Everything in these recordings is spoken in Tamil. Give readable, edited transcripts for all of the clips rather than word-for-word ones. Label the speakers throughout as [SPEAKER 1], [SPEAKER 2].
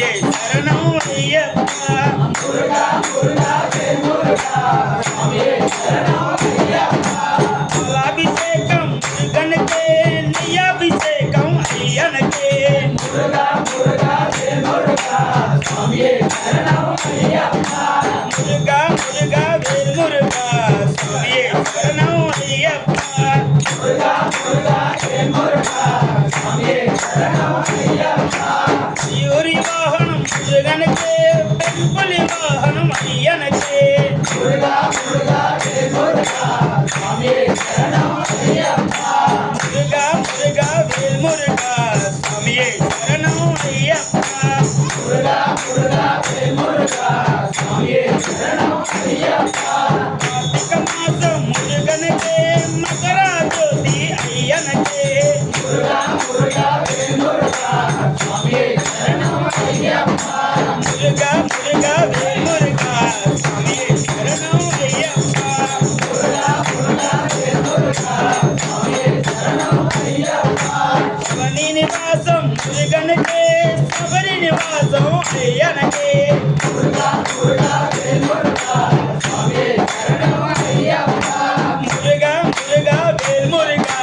[SPEAKER 1] சுவாமியே சரணம் ஐயப்பா முருகா முருகா முருகா சுவாமியே சரணம் ஐயப்பா அபிஷேகம் முருகனுக்கே நெய்யபிஷேகம் ஐயனுக்கே முருகா முருகா முருகா சுவாமியே சரணம் ஐயப்பா முருகா முருகா முருகா சுவாமியே சரணம் ஐயப்பா முருகா முருகா முருகா சுவாமியே சரணம் ஐயப்பா யூரி வாகனம் முருகனுக்கே பெண்புலி வாகனம் ஐயனுக்கே முருகா முருகா முருகா சுவாமியே சரணம் ஐயப்பா முருகா முருகா முருகா சுவாமியே சரணம் ஐயப்பா முருகா முருகா முருகா சுவாமியே சரணம் ஐயப்பா கார்த்திகை மாசம் முருகனுக்கே மகர ஜோதி ஐயனுக்கே முருகா முருகா முருகா சுவாமியே சரணம் ஐயப்பா முருகா முருகா முருகா சுவாமியே சரணம் ஐயப்பா முருகா முருகா முருகா சுவாமியே சரணம் ஐயப்பா சிவனி நிவாசம் முருகனுக்கே சபரி நிவாசம் ஐயனுக்கே முருகா முருகா முருகா சுவாமியே சரணம் ஐயப்பா முருகா முருகா முருகா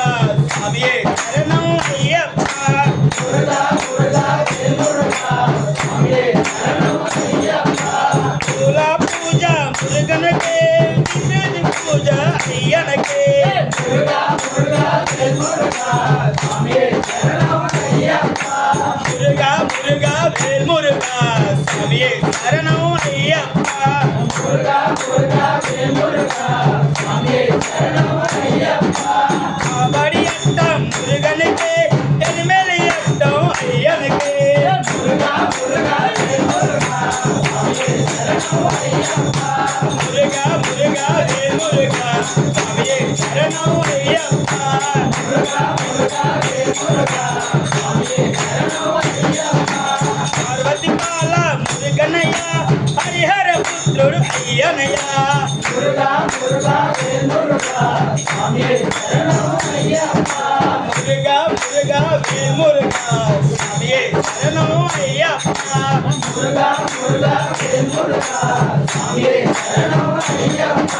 [SPEAKER 1] சுவாமியே சரணம் ஐயப்பா முருகா முருகா முருகா சுவாமியே சரணம் ஐயப்பா பூலா பூஜா முருகனுக்கே விபூதி பூஜா ஐயனுக்கே முருகா முருகா முருகா சுவாமியே சரணம் ஐயப்பா முருகா முருகா முருகா சுவாமியே சரணம் ஐயப்பா முருகா முருகா முருகா சுவாமியே சரணம் ஐயப்பா காவடியாட்டம் முருகனுக்கே எரிமலையாட்டம் ஐயனுக்கே முருகா முருகா முருகா சுவாமியே சரணம் ஐயப்பா முருகா முருகா முருகா சுவாமியே சரணம் ஐயப்பா முருகா முருகா முருகா சுவாமியே சரணம் ஐயப்பா பார்வதி பாலா முருகனையா ஹரிஹர புத்ருடு ஐயனையா முருகா முருகா முருகா சுவாமியே சரணம் ஐயப்பா முருகா முருகா முருகா சுவாமியே சரணம் ஐயப்பா முருகா முருகா முருகா சுவாமியே சரணம் ஐயப்பா